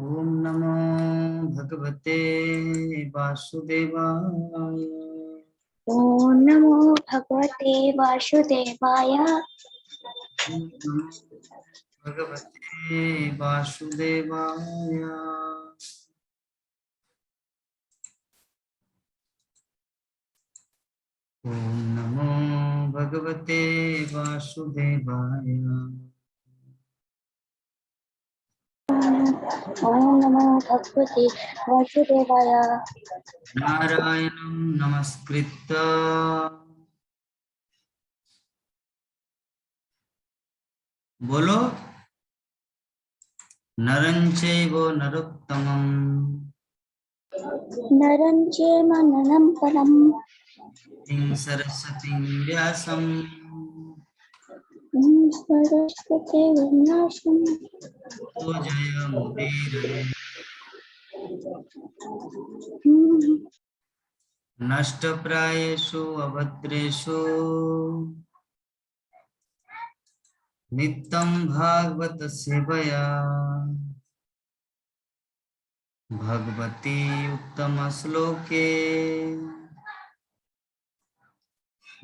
ओम नमो भगवते वासुदेवाय। ओम नमो भगवते वासुदेवाय। ओम नमो भगवते वासुदेवाय। ओम नमो भगवते वासुदेवाय। ओम नमो भगवते वासुदेवाय। नारायणं नमस्कृत्य बोलो नरं चैव नरोत्तमं नरं चैव नरं परं तीं सरस्वतीं व्यासं सरस्वती विनाशं ततो जयमुदीरये। नष्टप्रायेषु अभद्रेषु नित्यं भागवत सेवया भगवती उत्तम श्लोके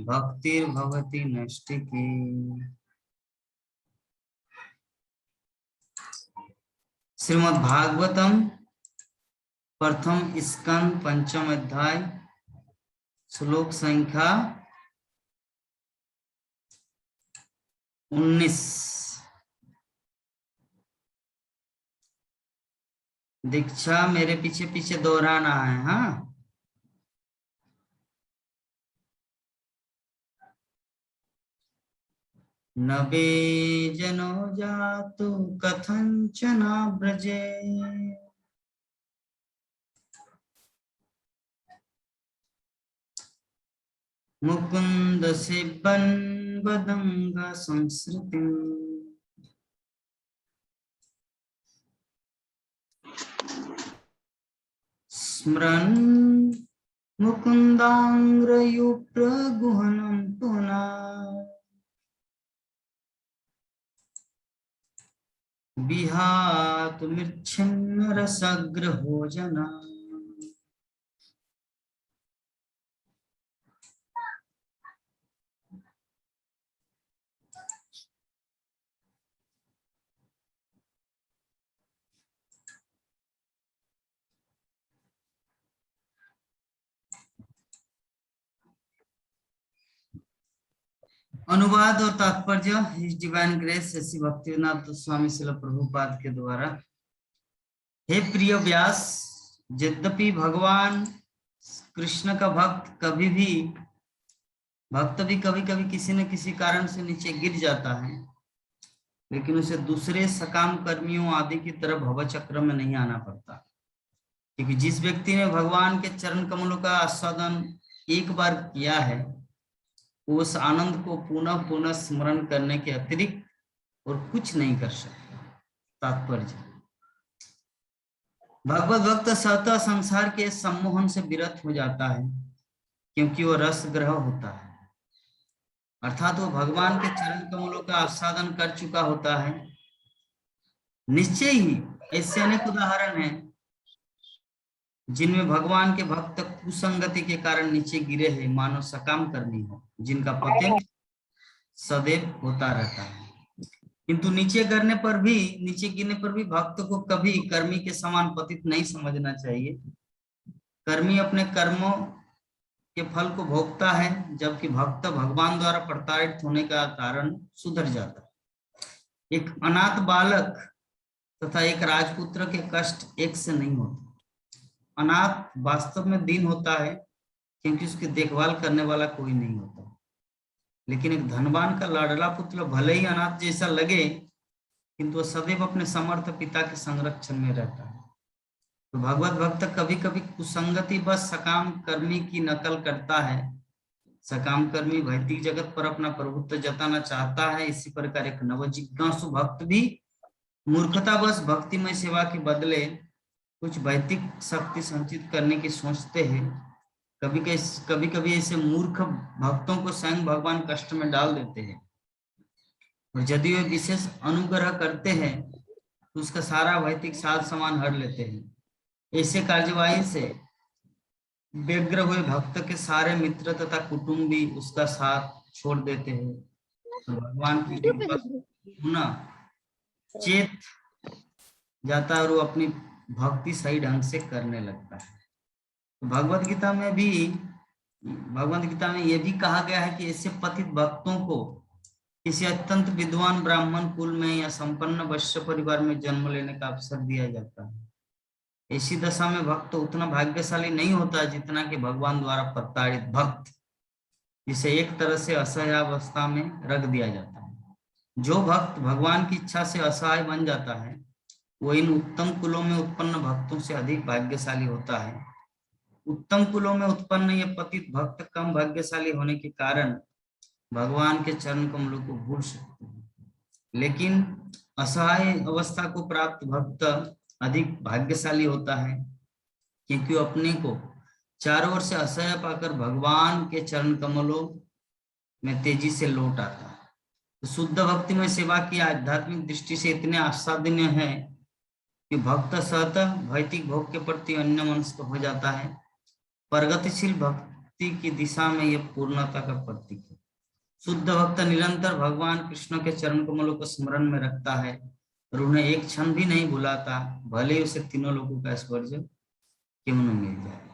भक्तिर्भवति नैष्ठिकी। श्रीमद् भागवतम प्रथम स्कंद पंचम अध्याय श्लोक संख्या 19। दीक्षा मेरे पीछे पीछे दोहराना है। हाँ, नबे जनो जातु कथंचन ब्रजे मुकुंद सेवन बदंग संस्कृति। स्मरन् मुकुन्दाङ्ग्रयुप्रगुहनं पुनः विहातुमिच्छन्नरसग्रभोजना। अनुवाद और तात्पर्य his divine grace Shri Bhaktivedanta Swami Srila Prabhupada के द्वारा। हे प्रिय व्यास, यद्यपि भगवान कृष्ण का भक्त भी कभी कभी किसी न किसी कारण से नीचे गिर जाता है, लेकिन उसे दूसरे सकाम कर्मियों आदि की तरह भवचक्र में नहीं आना पड़ता, क्योंकि जिस व्यक्ति ने भगवान के चरण कमलों का आस्वादन एक बार किया है, उस आनंद को पुनः पुनः स्मरण करने के अतिरिक्त और कुछ नहीं कर सकता। तात्पर्य, भगवत भक्त स्वतः संसार के सम्मोहन से विरत हो जाता है, क्योंकि वह रस ग्रह होता है, अर्थात वो भगवान के चरण कमलों का आस्वादन कर चुका होता है। निश्चय ही ऐसे अनेक उदाहरण हैं जिनमें भगवान के भक्त कुसंगति के कारण नीचे गिरे हैं, मानो सकाम कर्मी हो जिनका पतन सदैव होता रहता है। किंतु नीचे गिरने पर भी भक्त को कभी कर्मी के समान पतित नहीं समझना चाहिए। कर्मी अपने कर्मों के फल को भोगता है, जबकि भक्त भगवान द्वारा प्रताड़ित होने का कारण सुधर जाता है। एक अनाथ बालक तथा एक राजपुत्र के कष्ट एक से नहीं होते। अनाथ वास्तव में दीन होता है, क्योंकि उसकी देखभाल करने वाला कोई नहीं होता, लेकिन एक धनवान का लाडला पुत्र भले ही अनाथ जैसा लगे, किंतु वह सदैव अपने समर्थ पिता के संरक्षण में रहता है। तो भगवत भक्त कभी कभी कुसंगति बस सकाम कर्मी की नकल करता है। सकाम कर्मी भौतिक जगत पर अपना प्रभुत्व जताना चाहता है। इसी प्रकार एक नवजिज्ञासु भक्त भी मूर्खता बस भक्तिमय सेवा के बदले कुछ भौतिक शक्ति संचित करने की सोचते हैं। कभी कभी ऐसे मूर्ख भक्तों को स्वयं भगवान कष्ट में डाल देते हैं, और यदि वे विशेष अनुग्रह करते हैं तो उसका सारा भौतिक साज सामान हर लेते हैं। ऐसे कार्यवाही से व्यग्र हुए भक्त के सारे मित्र तथा कुटुंबी उसका साथ छोड़ देते हैं। तो भगवान की कृपा होना चेत जाता है और वो अपनी भक्ति सही ढंग से करने लगता है। तो भगवत गीता में ये भी कहा गया है कि ऐसे पतित भक्तों को किसी अत्यंत विद्वान ब्राह्मण कुल में या संपन्न वैश्य परिवार में जन्म लेने का अवसर दिया जाता है। ऐसी दशा में भक्त उतना भाग्यशाली नहीं होता जितना कि भगवान द्वारा प्रताड़ित भक्त, जिसे एक तरह से असहायावस्था में रख दिया जाता है। जो भक्त भगवान की इच्छा से असहाय बन जाता है वो इन उत्तम कुलों में उत्पन्न भक्तों से अधिक भाग्यशाली होता है। उत्तम कुलों में उत्पन्न ये पतित भक्त कम भाग्यशाली होने के कारण भगवान के चरण कमलों को भूल सकते हैं, लेकिन असहाय अवस्था को प्राप्त भक्त अधिक भाग्यशाली होता है, क्योंकि वो अपने को चारों ओर से असहाय पाकर भगवान के चरण कमलों में तेजी से लौट आता है। तो शुद्ध भक्ति में सेवा की आध्यात्मिक दृष्टि से इतने आस्वादनीय है कि भक्त स्वतः भौतिक भोग के प्रति अन्यमनस्क हो जाता है। प्रगतिशील भक्ति की दिशा में यह पूर्णता का प्रतीक है। शुद्ध भक्त निरंतर भगवान कृष्ण के चरण कमलों को स्मरण में रखता है और उन्हें एक क्षण भी नहीं भुलाता, भले ही उसे तीनों लोगों का स्पर्श क्यों न मिल जाए।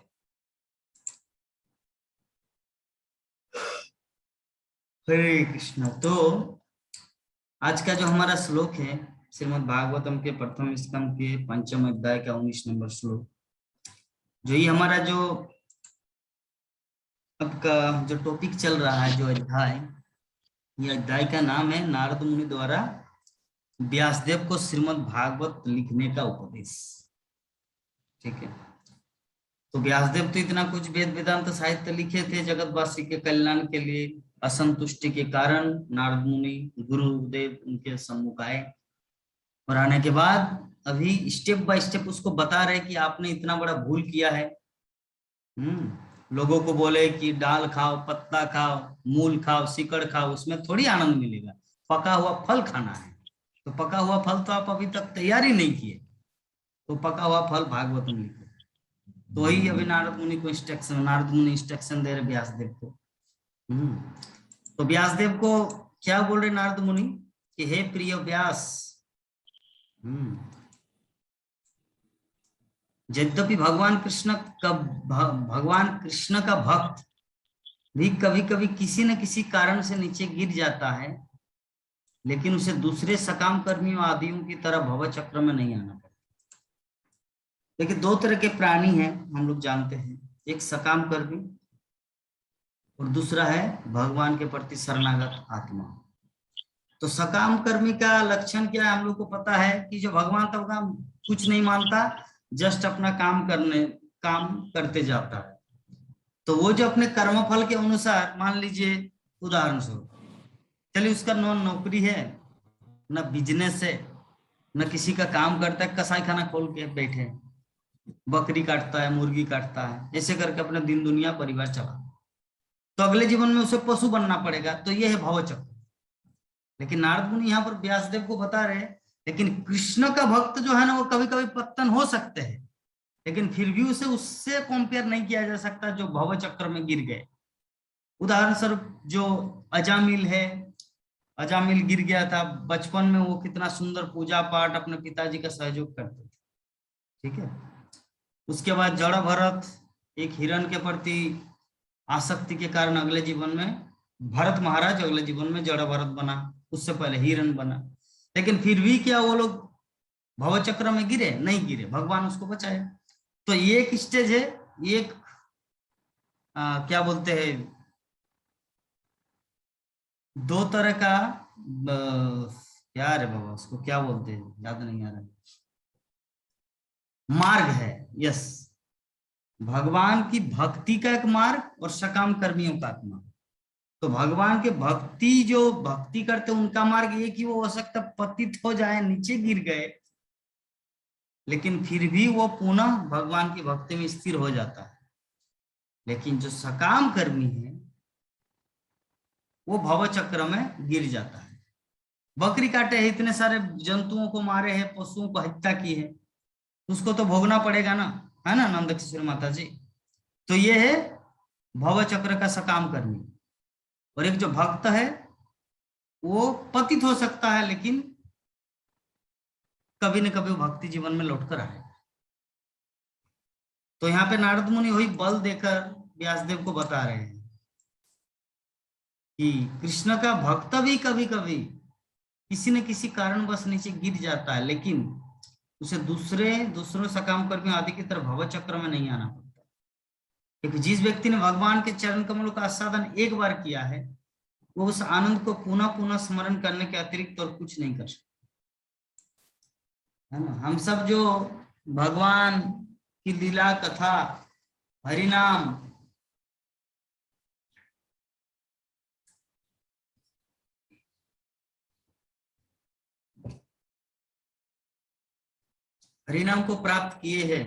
हरे कृष्ण। तो आज का जो हमारा श्लोक है श्रीमद् भागवतम के प्रथम स्कंद के 5वें अध्याय का 19 नंबर श्लोक, जो ये हमारा जो अब का जो टॉपिक चल रहा है, जो अध्याय, ये अध्याय का नाम है नारद मुनि द्वारा व्यासदेव को श्रीमद् भागवत लिखने का उपदेश। ठीक है, तो व्यासदेव तो इतना कुछ वेद वेदांत साहित्य लिखे थे जगतवासी के कल्याण के लिए। असंतुष्टि के कारण नारद मुनि गुरुदेव उनके सम्मुख आए और आने के बाद अभी स्टेप बाय स्टेप उसको बता रहे कि आपने इतना बड़ा भूल किया है। लोगों को बोले कि डाल खाओ, पत्ता खाओ, मूल खाओ, सिकड़ खाओ, उसमें थोड़ी आनंद मिलेगा, पका हुआ फल खाना है। तो पका हुआ फल तो आप अभी तक तैयारी नहीं किए, तो पका हुआ फल भागवत में लिखो। तो वही अभी नारद मुनि इंस्ट्रक्शन दे रहे व्यासदेव को। तो व्यासदेव को क्या बोल रहे नारद मुनि कि हे प्रिय व्यास, यद्यपि भगवान कृष्ण का भक्त भी कभी कभी किसी न किसी कारण से नीचे गिर जाता है, लेकिन उसे दूसरे सकाम कर्मियों आदियों की तरह भव चक्र में नहीं आना पड़ता। देखिए, दो तरह के प्राणी हैं हम लोग जानते हैं, एक सकाम कर्मी और दूसरा है भगवान के प्रति शरणागत आत्मा। तो सकाम कर्मी का लक्षण क्या है हम लोग को पता है कि जो भगवान तक का कुछ नहीं मानता, जस्ट अपना काम करते जाता है। तो वो जो अपने कर्मफल के अनुसार, मान लीजिए उदाहरण स्वरूप, चलिए उसका न नौकरी है, न बिजनेस है, न किसी का काम करता है, कसाई खाना खोल के बैठे, बकरी काटता है, मुर्गी काटता है, ऐसे करके अपने दिन दुनिया परिवार चला, तो अगले जीवन में उसे पशु बनना पड़ेगा। तो ये है भवचक्र। लेकिन नारद मुनि यहाँ पर व्यासदेव को बता रहे हैं, लेकिन कृष्ण का भक्त जो है ना, वो कभी कभी पतन हो सकते हैं, लेकिन फिर भी उसे उससे कंपेयर नहीं किया जा सकता जो भव चक्र में गिर गए। उदाहरण स्वरूप जो अजामिल है, अजामिल गिर गया था बचपन में, वो कितना सुंदर पूजा पाठ अपने पिताजी का सहयोग करते थे। ठीक है, उसके बाद जड़ भरत एक हिरण के प्रति आसक्ति के कारण अगले जीवन में भरत महाराज अगले जीवन में जड़ भरत बना, उससे पहले हिरण बना। लेकिन फिर भी क्या वो लोग भवचक्र में गिरे? नहीं गिरे, भगवान उसको बचाए। तो एक स्टेज है, एक क्या बोलते हैं, दो तरह का क्या है बाबा, उसको क्या बोलते हैं, याद नहीं आ रहा, मार्ग है। यस, भगवान की भक्ति का एक मार्ग और सकाम कर्मियों का मार्ग। तो भगवान के जो भक्ति करते उनका मार्ग ये कि वो हो सकता पतित हो जाए, नीचे गिर गए, लेकिन फिर भी वो पुनः भगवान की भक्ति में स्थिर हो जाता है। लेकिन जो सकाम कर्मी है वो भव चक्र में गिर जाता है। बकरी काटे है, इतने सारे जंतुओं को मारे हैं, पशुओं को हत्या की है, उसको तो भोगना पड़ेगा ना, है ना नंद किशोर माता जी। तो ये है भव चक्र का सकाम करनी। और एक जो भक्त है वो पतित हो सकता है, लेकिन कभी न कभी वो भक्ति जीवन में लौटकर आए। तो यहाँ पे नारद मुनि वही बल देकर व्यासदेव को बता रहे हैं कि कृष्ण का भक्त भी कभी कभी किसी न किसी कारणवश नीचे गिर जाता है, लेकिन उसे दूसरों सकाम कर्मी आदि की तरह भव चक्र में नहीं आना पड़ता। क्योंकि जिस व्यक्ति ने भगवान के चरण कमलों का आस्वादन एक बार किया है, वो उस आनंद को पुनः पुनः स्मरण करने के अतिरिक्त और कुछ नहीं कर सकता, है ना। हम सब जो भगवान की लीला कथा, हरिनाम, हरिनाम को प्राप्त किए हैं,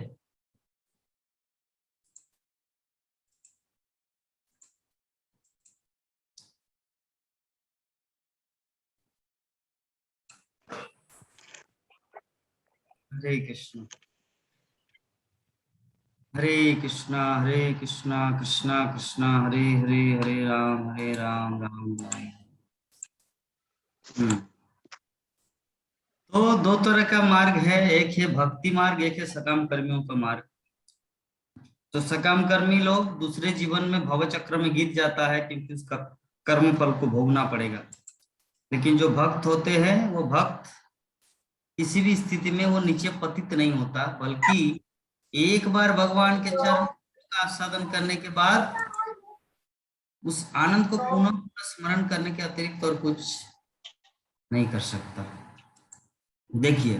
हरे कृष्ण हरे कृष्णा कृष्णा कृष्णा हरे हरे, हरे राम राम राम। तो दो तरह का मार्ग है, एक है भक्ति मार्ग, एक है सकाम कर्मियों का मार्ग। तो सकाम कर्मी लोग दूसरे जीवन में भव चक्र में गिर जाता है, क्योंकि उसका कर्म फल को भोगना पड़ेगा। लेकिन जो भक्त होते हैं, वो भक्त किसी भी स्थिति में वो नीचे पतित नहीं होता, बल्कि एक बार भगवान के चरण का आस्वादन करने के बाद उस आनंद को पुनः पुनः स्मरण करने के अतिरिक्त और कुछ नहीं कर सकता। देखिए,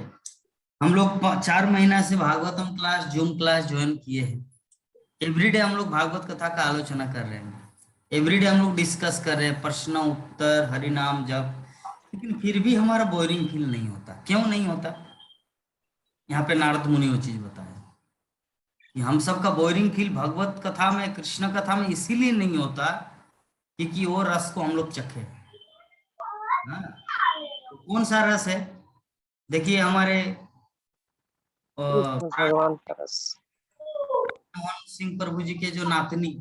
हम लोग 4 महीना से Bhagavatam class, zoom class join किए हैं। एवरीडे हम लोग भागवत कथा का आलोचना कर रहे हैं, एवरीडे हम लोग डिस्कस कर रहे हैं, प्रश्न उत्तर, हरिनाम जप, लेकिन फिर भी हमारा बोरिंग फील नहीं होता। क्यों नहीं होता? यहाँ पे नारद मुनि वो चीज बताया कि हम सबका बोरिंग फील भगवत कथा में, कृष्ण कथा में इसीलिए नहीं होता क्योंकि वो रस को हम लोग चखे। हाँ, तो कौन सा रस है? देखिए, हमारे भगवान का रस। मोहन सिंह प्रभु जी के जो नातनी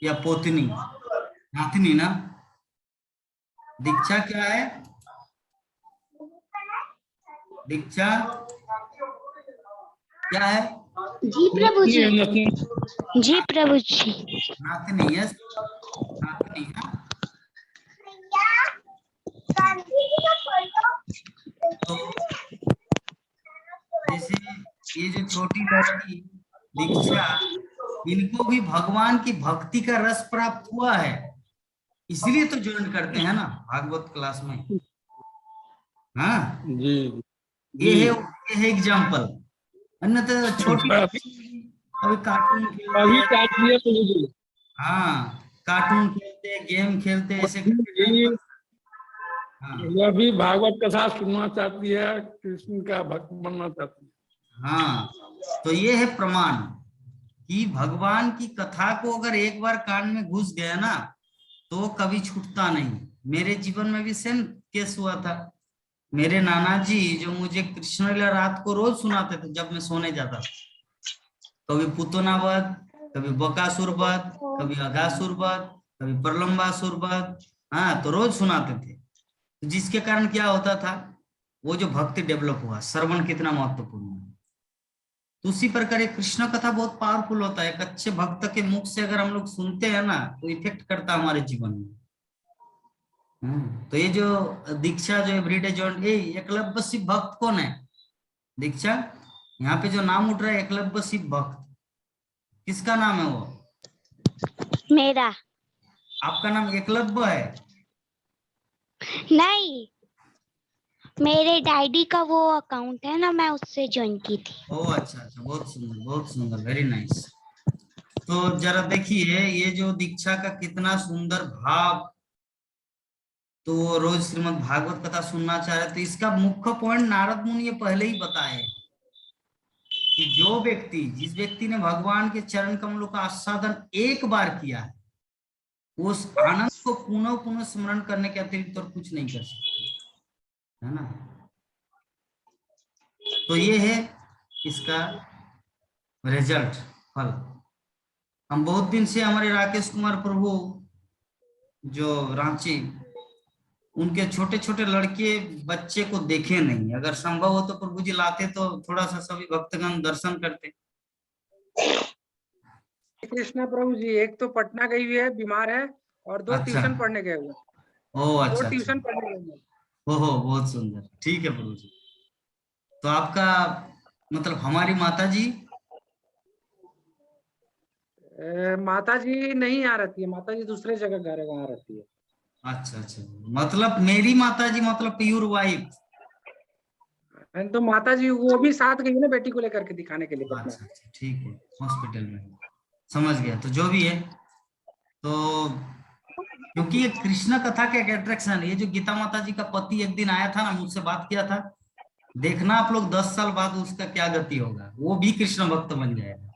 या पोतनी, नातनी ना, दीक्षा क्या है? दीक्षा क्या है? जी प्रभु जी, जी प्रभु जी। नातनी है, नातनी है। तो जैसे ये जो छोटी लड़की दीक्षा, इनको भी भगवान की भक्ति का रस प्राप्त हुआ है, इसलिए तो ज्वाइन करते हैं ना भागवत क्लास में। हाँ, जी ये है एग्जाम्पल। अन्यथा छोटी अभी कार्टून अभी खेलते, हाँ कार्टून खेलते, गेम खेलते, ऐसे करके टाइम पास। हाँ वह भी भागवत कथा सुनना चाहती है, कृष्ण का भक्त बनना चाहती है। हाँ, तो ये है प्रमाण कि भगवान की कथा को अगर एक बार कान में घुस गया ना, तो कभी छूटता नहीं। मेरे जीवन में भी सेम केस हुआ था। मेरे नाना जी जो मुझे कृष्ण लीला रात को रोज सुनाते थे जब मैं सोने जाता था, कभी पुतना वध, कभी बकासुर वध, कभी अघासुर वध, कभी प्रलंबासुर वध, हाँ तो रोज सुनाते थे। जिसके कारण क्या होता था, वो जो भक्ति डेवलप हुआ, श्रवण कितना महत्वपूर्ण है। तो उसी प्रकार एक कृष्ण कथा बहुत पावरफुल होता है। एक अच्छे भक्त के मुख से अगर हम लोग सुनते हैं ना, तो इफेक्ट करता है हमारे जीवन में। तो ये जो दीक्षा जो एवरीडे जॉइंट, ये एकलव्य शिव भक्त कौन है? दीक्षा, यहाँ पे जो नाम उठ रहा है एकलव्य शिव भक्त, किसका नाम है वो? मेरा आपका नाम एकलव्य है? नहीं, मेरे डैडी का वो अकाउंट है ना, मैं उससे ज्वाइन की थी। ओ अच्छा अच्छा, बहुत सुंदर, वेरी नाइस। तो जरा देखिए, ये जो दीक्षा का कितना सुंदर भाव। तो वो रोज श्रीमद् भागवत कथा सुनना चाह रहे थे। इसका मुख्य पॉइंट नारद मुनि ये पहले ही बताए कि जो व्यक्ति, जिस व्यक्ति ने भगवान के चरण कमलों का आस्वादन एक बार किया है, उस आनंद को पुनः पुनः स्मरण करने के अतिरिक्त और कुछ नहीं कर सकते, है ना। तो ये है इसका रिजल्ट, फल। हम बहुत दिन से हमारे राकेश कुमार प्रभु जो रांची, उनके छोटे छोटे लड़के बच्चे को देखे नहीं। अगर संभव हो तो प्रभु जी लाते तो थोड़ा सा सभी भक्तगण दर्शन करते। कृष्णा प्रभु जी, एक तो पटना गई हुई है, बीमार है, और 2 अच्छा। ट्यूशन पढ़ने गए हुए। ओ अच्छा, 2 अच्छा। ट्यूशन पढ़ने गए हुए। ओहो, बहुत सुंदर। ठीक है प्रभु जी। तो आपका मतलब हमारी माता जी, माता जी नहीं आ रहती है, माता जी दूसरे जगह घर है, वहां रहती है। अच्छा अच्छा, मतलब मेरी माता जी मतलब प्योर वाइफ। तो माता जी वो भी साथ गई ना बेटी को लेकर के दिखाने के लिए पटना। अच्छा अच्छा, ठीक है, हॉस्पिटल में। समझ गया। तो जो भी है, तो क्योंकि ये कृष्ण कथा का एक अट्रैक्शन, ये जो गीता माता जी का पति एक दिन आया था ना, मुझसे बात किया था, देखना आप लोग 10 साल बाद उसका क्या गति होगा, वो भी कृष्ण भक्त बन जाएगा,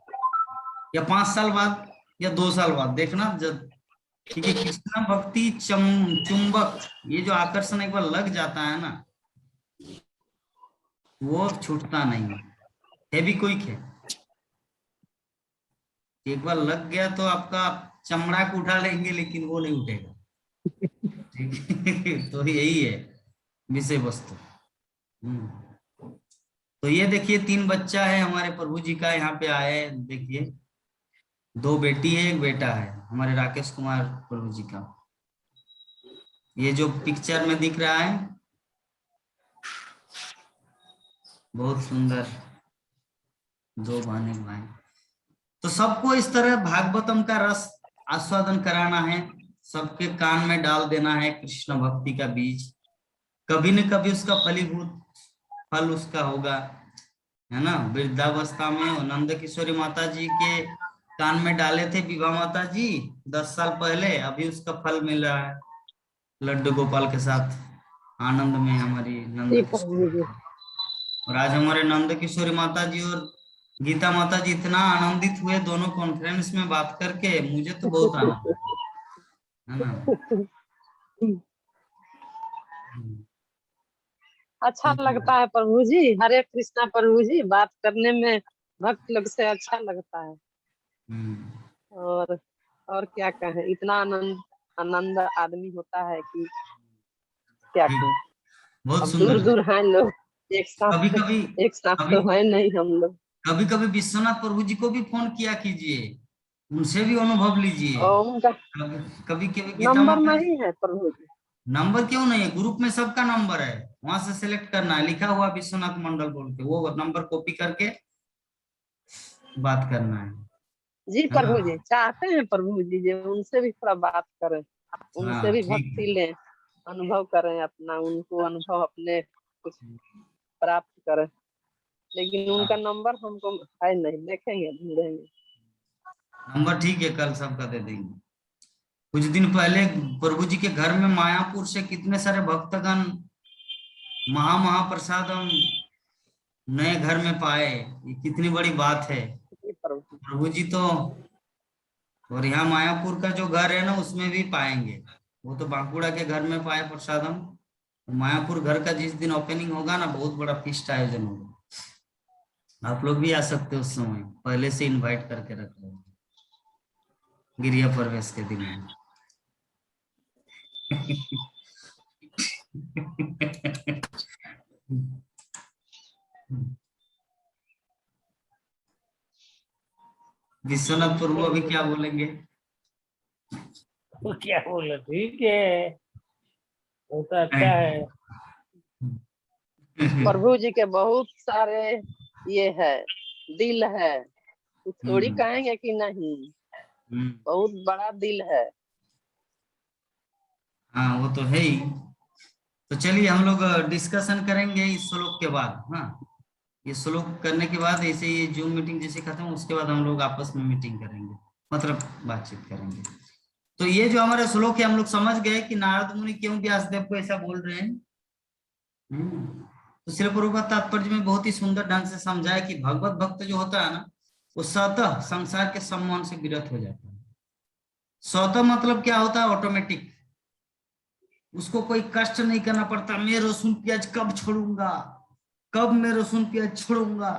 या 5 साल बाद या 2 साल बाद देखना जब। क्योंकि कृष्ण भक्ति चुंबक, ये जो आकर्षण एक बार लग जाता है ना, वो छूटता नहीं, हैवी क्विक है। एक बार लग गया तो आपका चमड़ा को उठा लेंगे लेकिन वो नहीं उठेगा, ठीक है। तो यही है विषय वस्तु। तो ये देखिए 3 बच्चा है हमारे प्रभु जी का, यहाँ पे आए, देखिए 2 बेटी है 1 बेटा है हमारे राकेश कुमार प्रभु जी का। ये जो पिक्चर में दिख रहा है बहुत सुंदर, 2 बहने भाई। तो सबको इस तरह भागवतम का रस आस्वादन कराना है, सबके कान में डाल देना है कृष्ण भक्ति का बीज। कभी न कभी उसका फलीभूत फल उसका होगा, है ना। वृद्धावस्था में नंद किशोरी माता जी के कान में डाले थे विभा माता जी 10 साल पहले, अभी उसका फल मिल रहा है लड्डू गोपाल के साथ आनंद में हमारी नंद किशोरी। और आज हमारे नंद किशोरी माता जी और गीता माता जी इतना आनंदित हुए दोनों कॉन्फ्रेंस में बात करके, मुझे तो बहुत आनंद है ना। अच्छा लगता है प्रभु जी, हरे कृष्णा प्रभु जी, बात करने में भक्त लोग से अच्छा लगता है। और क्या कहें, इतना आनंद आदमी होता है कि क्या कहें। बहुत अब सुंदर। दूर दूर हैं लोग, एक कभी साथ कभी तो है नहीं हम लोग। कभी कभी विश्वनाथ प्रभु जी को भी फोन किया कीजिए, उनसे भी अनुभव लीजिए। और उनका कभी कभी गीता नंबर माता जी, नहीं है प्रभु जी। नंबर क्यों नहीं है, ग्रुप में सबका नंबर है, वहां से सिलेक्ट करना है, लिखा हुआ विश्वनाथ मंडल बोल के, वो नंबर कॉपी करके बात करना है जी ना। प्रभु जी चाहते हैं प्रभु जी जो उनसे भी थोड़ा बात करें, उनसे हाँ भी ठीक है। भक्ति लें, अनुभव करें अपना, उनको अनुभव अपने कुछ प्राप्त करें। लेकिन उनका नंबर हमको है नहीं, देखेंगे ढूंढेंगे। नंबर ठीक है, कल सबका दे देंगे। कुछ दिन पहले प्रभु जी के घर में मायापुर से कितने सारे भक्तगण महाप्रसाद हम नए घर में पाए, ये कितनी बड़ी बात है। जी प्रभु। प्रभु जी तो, और यहाँ मायापुर का जो घर है ना उसमें भी पाएंगे, वो तो बांकुड़ा के घर में पाए प्रसादम, मायापुर घर का जिस दिन ओपनिंग होगा ना बहुत बड़ा फीस्ट आयोजन होगा, आप लोग भी आ सकते हो, उस समय पहले से इनवाइट करके रख लो गिरिया प्रवेश के दिन। विश्वनाथ प्रभु अभी क्या बोलेंगे? तो क्या बोले, ठीक है, वो तो अच्छा है। प्रभु जी के बहुत सारे ये है, दिल है, तो थोड़ी कहेंगे कि नहीं, बहुत बड़ा दिल है। हाँ वो तो है ही। तो चलिए हम लोग डिस्कशन करेंगे इस श्लोक के बाद। हाँ, ये श्लोक करने के बाद ऐसे ये जूम मीटिंग जैसे खत्म, उसके बाद हम लोग आपस में मीटिंग करेंगे, मतलब बातचीत करेंगे। तो ये जो हमारा श्लोक है हम लोग समझ गए कि नारद मुनि क्यों व्यासदेव को ऐसा बोल रहे हैं। तो श्री प्रभुपाद तात्पर्य में बहुत ही सुंदर ढंग से समझाया कि भगवत भक्त जो होता है ना, वो स्वतः संसार के सम्मान से विरत हो जाता है, स्वतः मतलब क्या होता है? ऑटोमेटिक, उसको कोई कष्ट नहीं करना पड़ता। मैं लहसुन प्याज कब छोड़ूंगा, कब मैं लहसुन प्याज छोड़ूंगा,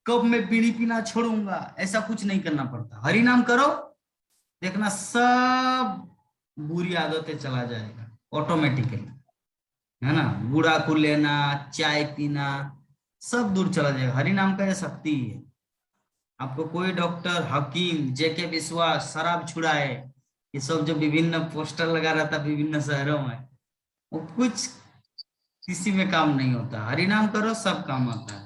कब मैं बीड़ी पीना छोड़ूंगा, ऐसा कुछ नहीं करना पड़ता। हरि नाम करो, देखना सब बुरी आदतें चला जाएगा ऑटोमेटिकली, है ना। गुड़ाखू लेना, चाय पीना, सब दूर चला जाएगा। हरि नाम का यह शक्ति है। आपको कोई डॉक्टर, हकीम, जेके विश्वास, शराब छुड़ाए, ये सब जो विभिन्न पोस्टर लगा रहता विभिन्न शहरों में, वो कुछ किसी में काम नहीं होता। हरि नाम करो, सब काम आता है।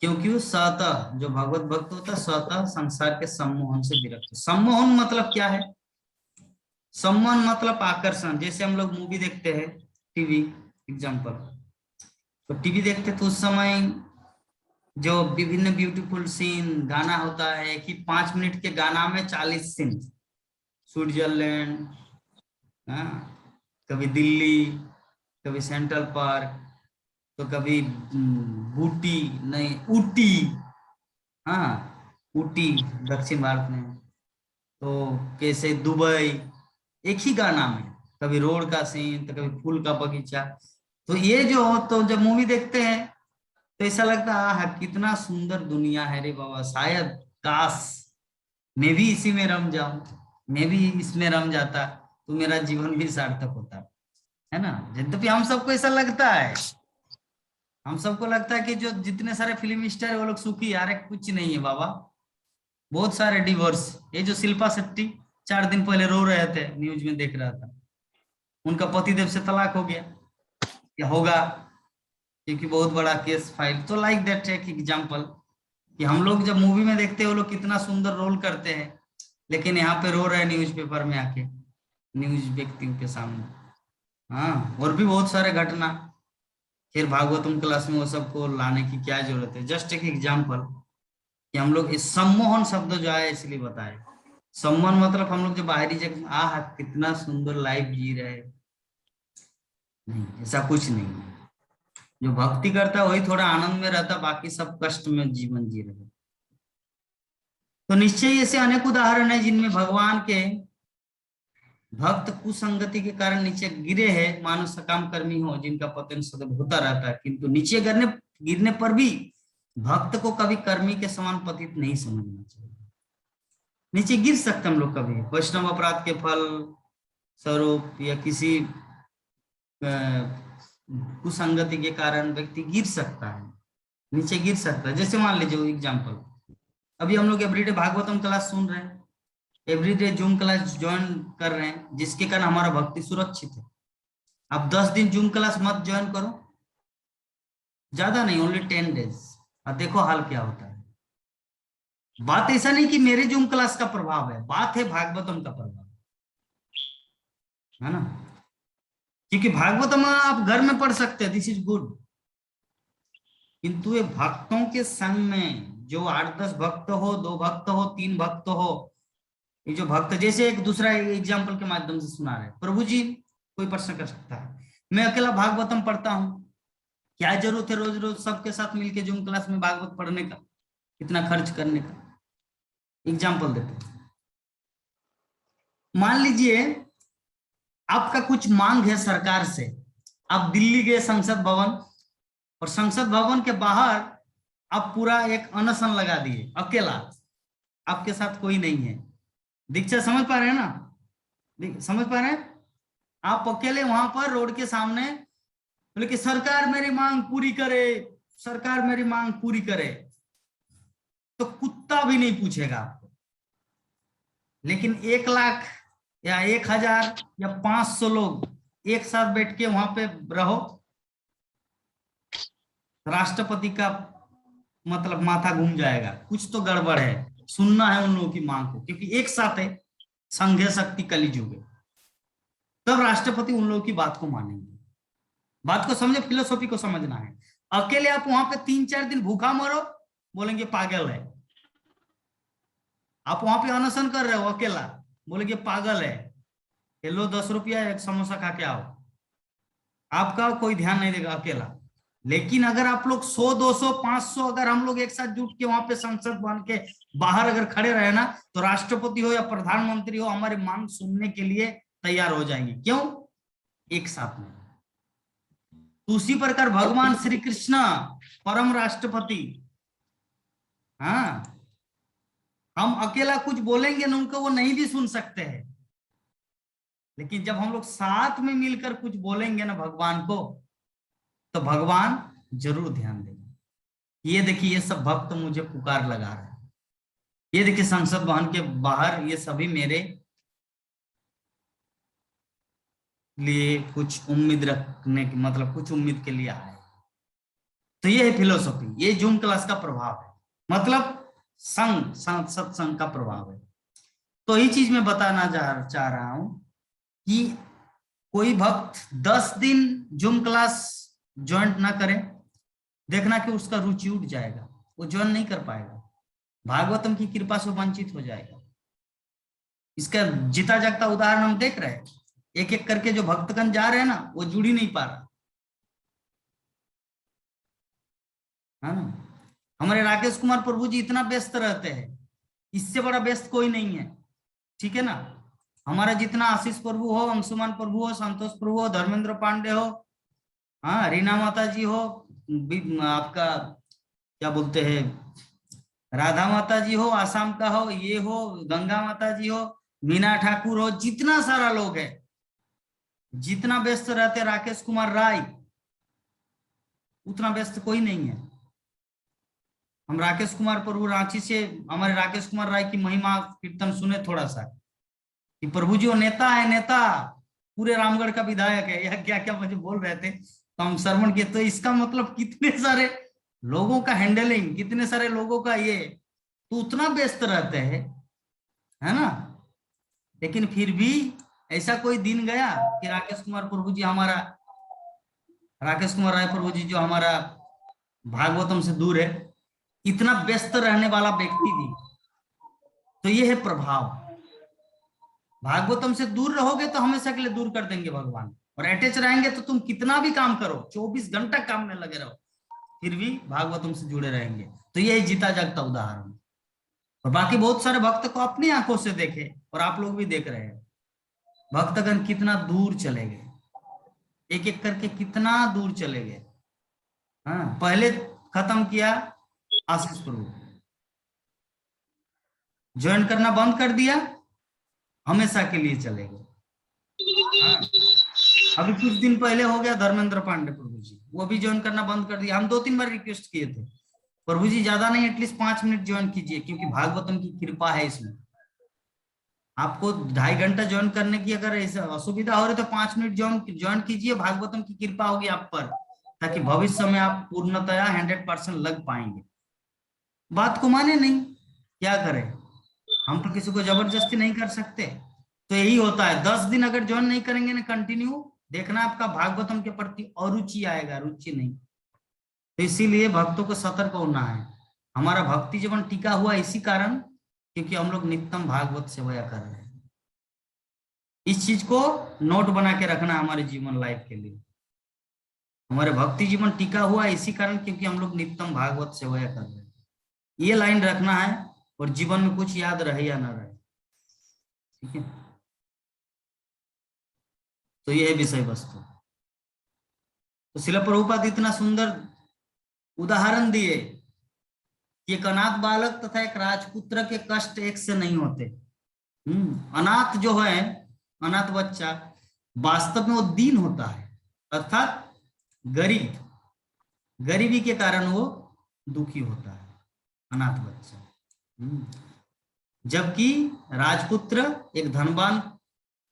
क्योंकि वो स्वतः जो भगवत भक्त होता है, स्वतः संसार के सम्मोहन से विरक्त। सम्मोहन मतलब क्या है? सम्मोहन मतलब आकर्षण। जैसे हम लोग मूवी देखते हैं, टीवी एग्जाम्पल, तो टीवी देखते तो उस समय जो विभिन्न ब्यूटीफुल सीन गाना होता है कि 5 मिनट के गाना में 40 सीन, स्विट्जरलैंड, कभी दिल्ली, कभी सेंट्रल पार्क, तो कभी बूटी नहीं ऊटी, हाँ ऊटी दक्षिण भारत में, तो कैसे दुबई, एक ही गाना में, कभी रोड का सीन तो कभी फूल का बगीचा। तो ये जो, तो जब मूवी देखते हैं तो ऐसा लगता है कितना सुंदर दुनिया है रे बाबा, शायद काश मैं भी इसी में रम जाऊं, मैं भी इसमें रम जाता तो मेरा जीवन भी सार्थक होता, है ना। यद्यपि हम सबको ऐसा लगता है, हम सबको लगता है कि जो जितने सारे फिल्म स्टार है वो लोग सुखी, यार कुछ नहीं है बाबा, बहुत सारे डिवोर्स। ये जो शिल्पा शेट्टी 4 दिन पहले रो रहे थे, न्यूज में देख रहा था, उनका पतिदेव से तलाक हो गया या होगा, क्योंकि बहुत बड़ा केस फाइल। तो लाइक दैट एक एग्जांपल कि हम लोग जब मूवी में देखते हैं वो लोग कितना सुंदर रोल करते हैं, लेकिन यहाँ पे रो रहे हैं न्यूज़पेपर में आके, न्यूज व्यक्तियों के सामने। हाँ, और भी बहुत सारे घटना। फिर भागवतम क्लास में वो सबको लाने की क्या जरूरत है, जस्ट एक एग्जाम्पल कि हम लोग इस सम्मोहन शब्द जो आया इसलिए बताए। सम्मोहन मतलब हम लोग जो बाहरी जगह आह कितना सुंदर लाइफ जी रहे, नहीं, ऐसा कुछ नहीं है। जो भक्ति करता है वही थोड़ा आनंद में रहता, बाकी सब कष्ट में जीवन जी रहे। तो निश्चय ऐसे अनेक उदाहरण है जिनमें भगवान के भक्त कुसंगति के कारण नीचे गिरे हैं, मानो सकाम कर्मी हो जिनका पतन सदैव होता रहता है। किंतु नीचे गिरने पर भी भक्त को कभी कर्मी के समान पतित नहीं समझना चाहिए। नीचे गिर सकते हम लोग कभी, वैष्णव अपराध के फल स्वरूप या किसी कुसंगति के कारण व्यक्ति गिर सकता है, नीचे गिर सकता है। जैसे मान लीजिए एग्जाम्पल, अभी हम लोग एवरीडे भागवतम क्लास सुन रहे हैं, एवरीडे जूम क्लास ज्वाइन कर रहे हैं, जिसके कारण हमारा भक्ति सुरक्षित है। आप 10 दिन जूम क्लास मत ज्वाइन करो, ज्यादा नहीं, ओनली 10 डेज, और देखो हाल क्या होता है। बात ऐसा नहीं कि मेरे जूम क्लास का प्रभाव है, बात है भागवतम का प्रभाव, है ना। क्योंकि भागवतम आप घर में पढ़ सकते हैं, दिस इज गुड, किंतु ये भक्तों के संग में जो 8-10 भक्त हो, 2 भक्त हो, 3 भक्त हो, ये जो भक्त, जैसे एक दूसरा एग्जाम्पल के माध्यम से सुना रहे, प्रभु जी कोई प्रश्न कर सकता है, मैं अकेला भागवतम पढ़ता हूं, क्या जरूरत है रोज रोज सबके साथ मिलके जूम क्लास में भागवत पढ़ने का, कितना खर्च करने का। एग्जाम्पल देते हैं, मान लीजिए आपका कुछ मांग है सरकार से, आप दिल्ली गए संसद भवन, और संसद भवन के बाहर आप पूरा एक अनशन लगा दिए अकेला, आपके साथ कोई नहीं है। दीक्षा समझ पा रहे हैं ना, समझ पा रहे हैं? आप अकेले वहां पर रोड के सामने बोले कि सरकार मेरी मांग पूरी करे, सरकार मेरी मांग पूरी करे, तो कुत्ता भी नहीं पूछेगा आपको। लेकिन 1 लाख या 1000 या 500 लोग एक साथ बैठ के वहां पे रहो, राष्ट्रपति का मतलब माथा घूम जाएगा, कुछ तो गड़बड़ है, सुनना है उन लोगों की मांग को, क्योंकि एक साथ है, संघीय शक्ति कलिजुग है, तब राष्ट्रपति उन लोगों की बात को मानेंगे। बात को समझे, फिलोसॉफी को समझना है। अकेले आप वहां पे 3-4 दिन भूखा मरो, बोलेंगे पागल है। आप वहां पे अनशन कर रहे हो अकेला, बोलेंगे पागल है, लो 10 रुपया 1 समोसा खा के आओ, आपका कोई ध्यान नहीं देगा अकेला। लेकिन अगर आप लोग 100, 200, 500 अगर हम लोग एक साथ जुट के वहां पे संसद बन के बाहर अगर खड़े रहे ना, तो राष्ट्रपति हो या प्रधानमंत्री हो हमारी मांग सुनने के लिए तैयार हो जाएंगे। क्यों? एक साथ में। तो उसी प्रकार भगवान श्री कृष्ण परम राष्ट्रपति, हाँ, हम अकेला कुछ बोलेंगे ना उनको वो नहीं भी सुन सकते हैं, लेकिन जब हम लोग साथ में मिलकर कुछ बोलेंगे ना भगवान को, तो भगवान जरूर ध्यान देंगे। ये देखिए, ये सब भक्त मुझे पुकार लगा रहे हैं। ये देखिए संसद भवन के बाहर ये सभी मेरे लिए कुछ उम्मीद रखने की, मतलब कुछ उम्मीद के लिए आए। तो ये है फिलोसॉफी, ये जूम क्लास का प्रभाव है, मतलब संघ, सत्संग का प्रभाव है। तो यही चीज मैं बताना चाह रहा हूं कि कोई भक्त 10 दिन जूम क्लास ज्वाइन ना करे, देखना कि उसका रुचि उठ जाएगा, वो ज्वाइन नहीं कर पाएगा, भागवतम की कृपा से वंचित हो जाएगा। इसका जीता जागता उदाहरण हम देख रहे हैं। एक एक करके जो भक्तगण जा रहे हैं ना, वो जुड़ ही नहीं पा रहा है ना। हमारे राकेश कुमार प्रभु जी इतना व्यस्त रहते हैं, इससे बड़ा व्यस्त कोई नहीं है, ठीक है ना। हमारा जितना आशीष प्रभु हो, अंशुमान प्रभु हो, संतोष प्रभु हो, धर्मेंद्र पांडे हो, हाँ, रीना माता जी हो, आपका क्या बोलते हैं, राधा माता जी हो, आसाम का हो, ये हो, गंगा माता जी हो, मीना ठाकुर हो, जितना सारा लोग है, जितना व्यस्त रहते राकेश कुमार राय, उतना व्यस्त कोई नहीं है। हम राकेश कुमार प्रभु रांची से हमारे राकेश कुमार राय की महिमा कीर्तन सुने थोड़ा सा, कि प्रभु जी वो नेता है, नेता पूरे रामगढ़ का विधायक है, या क्या क्या मुझे बोल रहे थे, तो हम श्रवण किए। तो इसका मतलब कितने सारे लोगों का हैंडलिंग, कितने सारे लोगों का ये, तो उतना व्यस्त रहते हैं, है ना। लेकिन फिर भी ऐसा कोई दिन गया कि राकेश कुमार प्रभु जी हमारा, राकेश कुमार राय प्रभु जी जो हमारा भागवतम से दूर है, इतना व्यस्त रहने वाला व्यक्ति भी। तो ये है प्रभाव। भागवतम से दूर रहोगे तो हमेशा के लिए दूर कर देंगे भगवान, और अटैच रहेंगे तो तुम कितना भी काम करो, 24 घंटा काम में लगे रहो, फिर भी भागवतम से जुड़े रहेंगे। तो ये जीता जागता उदाहरण। और बाकी बहुत सारे भक्त को अपनी आंखों से देखे, और आप लोग भी देख रहे हैं, भक्तगण कितना दूर चले गए, एक एक करके कितना दूर चले गए। हाँ, पहले खत्म किया आशीष प्रभु, ज्वाइन करना बंद कर दिया, हमेशा के लिए चले गए। हाँ, अभी कुछ दिन पहले हो गया धर्मेंद्र पांडे प्रभु जी, वो भी ज्वाइन करना बंद कर दिया। हम 2-3 बार रिक्वेस्ट किए थे, प्रभु जी ज्यादा नहीं, एटलीस्ट 5 मिनट ज्वाइन कीजिए, क्योंकि भागवतम की कृपा है इसमें। आपको 2.5 घंटा ज्वाइन करने की अगर ऐसा असुविधा हो रही तो 5 मिनट ज्वाइन कीजिए, भागवतम की कृपा होगी आप पर, ताकि भविष्य में आप पूर्णतया 100% लग पाएंगे। बात को माने नहीं, क्या करें, हम तो किसी को जबरदस्ती नहीं कर सकते। तो यही होता है, 10 दिन अगर ज्वाइन नहीं करेंगे ना कंटिन्यू, देखना आपका भागवतम के प्रति अरुचि आएगा, रुचि नहीं। तो इसीलिए भक्तों को सतर्क होना है। हमारा भक्ति जीवन टिका हुआ इसी कारण, क्योंकि हम लोग नित्यम भागवत सेवा कर रहे हैं। इस चीज को नोट बना के रखना हमारे जीवन लाइफ के लिए। हमारे भक्ति जीवन टिका हुआ इसी कारण, क्योंकि हम लोग नित्यम भागवत सेवा कर रहे हैं। ये लाइन रखना है, और जीवन में कुछ याद रहे या ना रहे, ठीक है। तो ये है विषय वस्तु। तो श्रील प्रभुपाद इतना सुंदर उदाहरण दिए कि एक अनाथ बालक तथा एक राजपुत्र के कष्ट एक से नहीं होते। अनाथ जो है, अनाथ बच्चा वास्तव में वो दीन होता है, अर्थात गरीब, गरीबी के कारण वो दुखी होता है, अनाथ बच्चा। जबकि राजपुत्र, एक धनवान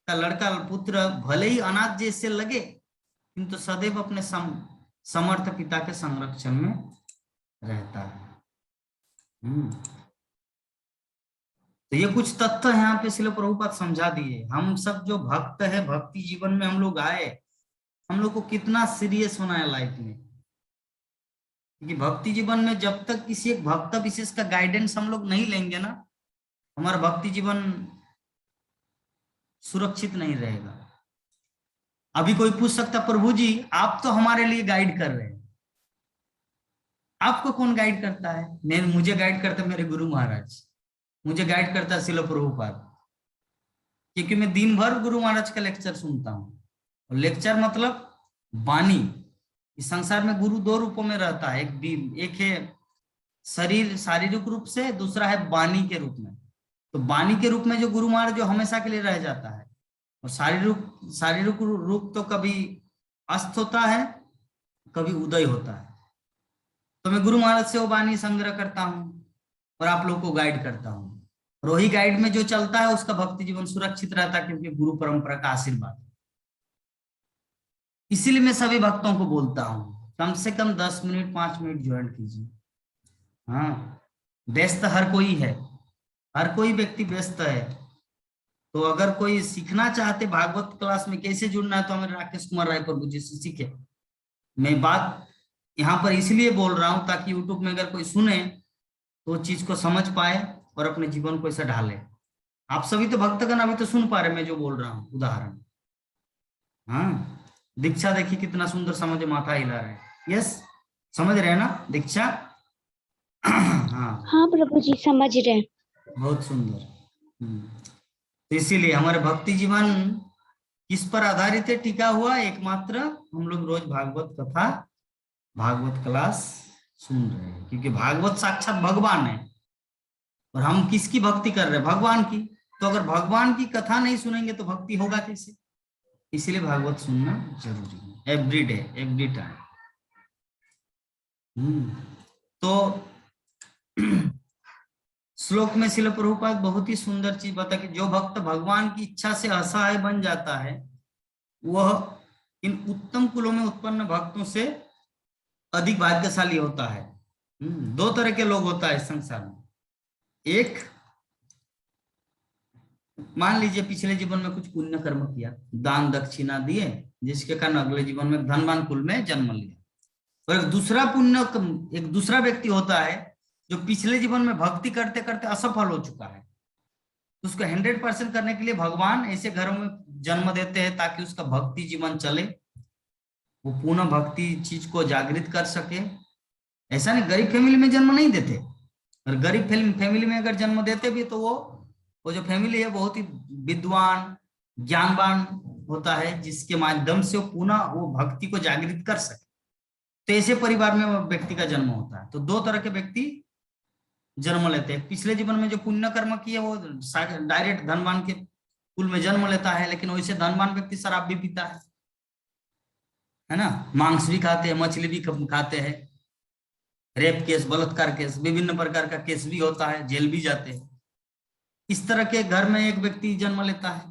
का लड़का पुत्र, भले ही अनाथ जैसे लगे, किंतु सदैव अपने समर्थ पिता के संरक्षण में रहता है। तो ये कुछ तथ्य यहाँ पे श्रील प्रभुपाद समझा दिए। हम सब जो भक्त है, भक्ति जीवन में हम लोग आए, हम लोग को कितना सीरियस होना है लाइफ में, क्योंकि भक्ति जीवन में जब तक किसी एक भक्त विशेष का गाइडेंस हम लोग नहीं लेंगे ना, हमारा भक्ति जीवन सुरक्षित नहीं रहेगा। अभी कोई पूछ सकता, प्रभु जी आप तो हमारे लिए गाइड कर रहे हैं, आपको कौन गाइड करता है? मुझे गाइड करता है मेरे गुरु महाराज, मुझे गाइड करता है श्रील प्रभुपाद, क्योंकि मैं दिन भर गुरु महाराज का लेक्चर सुनता हूँ। और लेक्चर मतलब वाणी। इस संसार में गुरु दो रूपों में रहता है, एक है शरीर शारीरिक रूप से, दूसरा है वाणी के रूप में। तो वाणी के रूप में जो गुरु महाराज जो हमेशा के लिए रह जाता है, और शारीरिक रूप तो कभी अस्त होता है, कभी उदय होता है। तो मैं गुरु महाराज से वो वाणी संग्रह करता हूँ और आप लोग को गाइड करता हूँ। और वही गाइड में जो चलता है उसका भक्ति जीवन सुरक्षित रहता है, क्योंकि गुरु परंपरा का आशीर्वाद है। इसीलिए मैं सभी भक्तों को बोलता हूँ कम से कम 10 मिनट 5 मिनट ज्वाइन कीजिए। हाँ, व्यस्त हर कोई है, हर कोई व्यक्ति व्यस्त है। तो अगर कोई सीखना चाहते भागवत क्लास में कैसे जुड़ना है, तो हमें राकेश कुमार राय प्रभु जी से सीखे। मैं बात यहाँ पर इसलिए बोल रहा हूँ ताकि यूट्यूब में अगर कोई सुने तो चीज को समझ पाए और अपने जीवन को ऐसा ढाले। आप सभी तो भक्तगण अभी तो सुन पा रहे मैं जो बोल रहा हूँ, उदाहरण। हाँ, दीक्षा देखिए कितना सुंदर समझ, माथा हिला रहे हैं। यस, समझ रहे हैं ना दीक्षा? हाँ प्रभु जी समझ रहे हैं। बहुत सुंदर। तो इसीलिए हमारे भक्ति जीवन किस पर आधारित है, टिका हुआ? एकमात्र हम लोग रोज भागवत कथा भागवत क्लास सुन रहे हैं, क्योंकि भागवत साक्षात भगवान है और हम किसकी भक्ति कर रहे हैं? भगवान की। तो अगर भगवान की कथा नहीं सुनेंगे तो भक्ति होगा कैसे? इसलिए भागवत सुनना जरूरी है, एवरी डे एवरी टाइम। तो श्लोक में श्रील प्रभुपाद बहुत ही सुंदर चीज बता कि जो भक्त भगवान की इच्छा से असहाय बन जाता है वह इन उत्तम कुलों में उत्पन्न भक्तों से अधिक भाग्यशाली होता है। दो तरह के लोग होता है इस संसार में। एक, मान लीजिए पिछले जीवन में कुछ पुण्य कर्म किया, दान दक्षिणा दिए, जिसके कारण अगले जीवन में धनवान कुल में जन्म लिया। और एक दूसरा व्यक्ति होता है जो पिछले जीवन में भक्ति करते करते असफल हो चुका है। तो उसको 100% करने के लिए भगवान ऐसे घरों में जन्म देते हैं ताकि उसका भक्ति जीवन चले, वो पुनः भक्ति चीज को जागृत कर सके। ऐसा नहीं गरीब फैमिली में जन्म नहीं देते, और गरीब फैमिली में अगर जन्म देते भी तो वो जो फैमिली है बहुत ही विद्वान ज्ञानवान होता है, जिसके माध्यम से वो पुनः वो भक्ति को जागृत कर सके। तो ऐसे परिवार में व्यक्ति का जन्म होता है। तो दो तरह के व्यक्ति जन्म लेते हैं। पिछले जीवन में जो पुण्य कर्म किए वो डायरेक्ट धनवान के कुल में जन्म लेता है, लेकिन वैसे धनवान व्यक्ति शराब भी पीता है ना, मांस भी खाते हैं, मछली भी खाते हैं, रेप केस, बलात्कार केस, विभिन्न प्रकार का केस भी होता है, जेल भी जाते हैं। इस तरह के घर में एक व्यक्ति जन्म लेता है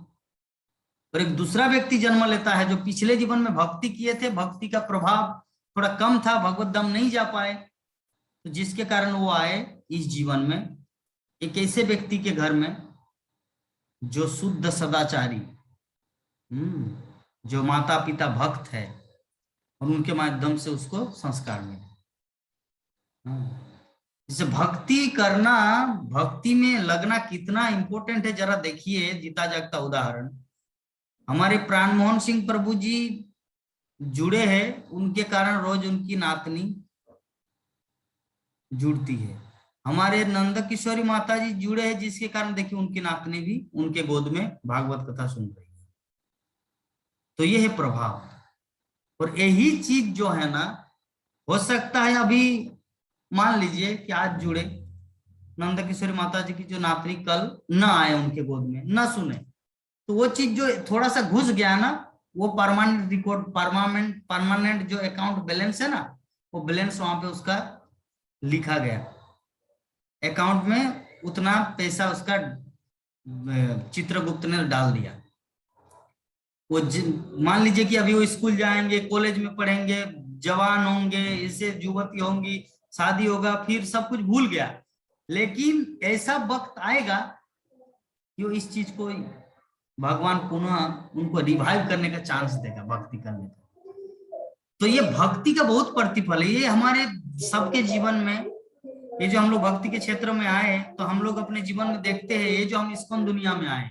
और एक दूसरा व्यक्ति जन्म लेता है जो पिछले जीवन में भक्ति किए थे, भक्ति का प्रभाव थोड़ा कम था, भगवत धाम नहीं जा पाए, तो जिसके कारण वो आए इस जीवन में एक ऐसे व्यक्ति के घर में जो शुद्ध सदाचारी, जो माता पिता भक्त है, और उनके माध्यम से उसको संस्कार मिले। जैसे भक्ति करना, भक्ति में लगना कितना इंपॉर्टेंट है, जरा देखिए जीता जागता उदाहरण। हमारे प्राण मोहन सिंह प्रभु जी जुड़े हैं, उनके कारण रोज उनकी नातनी जुड़ती है। हमारे नंद किशोरी माता जी जुड़े हैं, जिसके कारण देखिए उनकी नातनी भी उनके गोद में भागवत कथा सुन रही है। तो ये है प्रभाव। और यही चीज जो है ना, हो सकता है अभी मान लीजिए कि आज जुड़े नंद किशोरी माता जी की जो नातनी कल न आए उनके गोद में, न सुने, तो वो चीज जो थोड़ा सा घुस गया ना, वो परमानेंट रिकॉर्ड, परमानेंट जो अकाउंट बैलेंस है ना, वो बैलेंस वहां पे उसका लिखा गया, अकाउंट में उतना पैसा उसका चित्रगुप्त ने डाल दिया। वो मान लीजिए कि अभी वो स्कूल जाएंगे, कॉलेज में पढ़ेंगे, जवान होंगे, इससे युवती होंगी, शादी होगा, फिर सब कुछ भूल गया। लेकिन ऐसा वक्त आएगा कि वो इस चीज को भगवान पुनः उनको रिवाइव करने का चांस देगा, भक्ति करने का। तो ये भक्ति का बहुत प्रतिफल है। ये हमारे सबके जीवन में, ये जो हम लोग भक्ति के क्षेत्र में आए, तो हम लोग अपने जीवन में देखते हैं, ये जो हम इस्कॉन दुनिया में आए,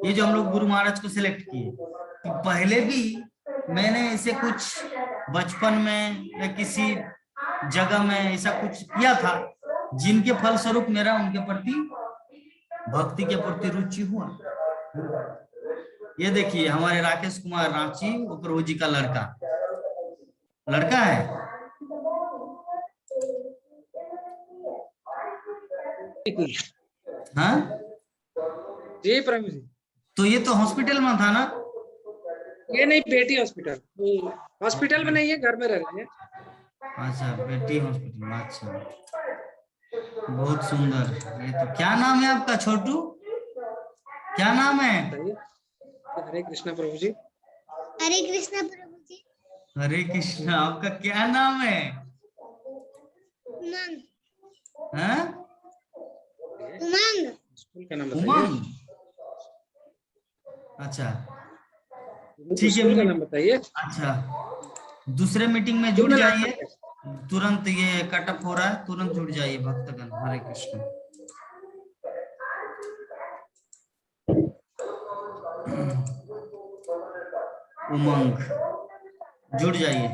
ये जो हम लोग गुरु महाराज को सिलेक्ट किए, तो पहले भी मैंने ऐसे कुछ बचपन में या किसी जगह में ऐसा कुछ किया था जिनके फलस्वरूप मेरा उनके प्रति भक्ति के प्रति रुचि हुआ। ये देखिए हमारे राकेश कुमार रांची वो प्रभु जी का लड़का है। हाँ जी प्रभु जी। तो ये तो हॉस्पिटल में था ना? ये नहीं, बेटी हॉस्पिटल। हॉस्पिटल में नहीं है, घर में रह रही है। अच्छा बेटी हॉस्पिटल में। अच्छा बहुत सुंदर। ये तो क्या नाम है आपका छोटू? क्या नाम है? हरे कृष्णा प्रभु जी। हरे कृष्णा प्रभु जी। हरे कृष्णा। आपका क्या नाम है? उमंग। हाँ? उमंग। स्कूल का नाम बताइए। उमंग। अच्छा ठीक है। स्कूल का नाम बताइए। अच्छा दूसरे मीटिंग में जुड़ जाइए। तुरंत ये कटअप हो रहा है, तुरंत जुड़ जाइए भक्तगण। हरे कृष्ण। उमंग जुड़ जाइए।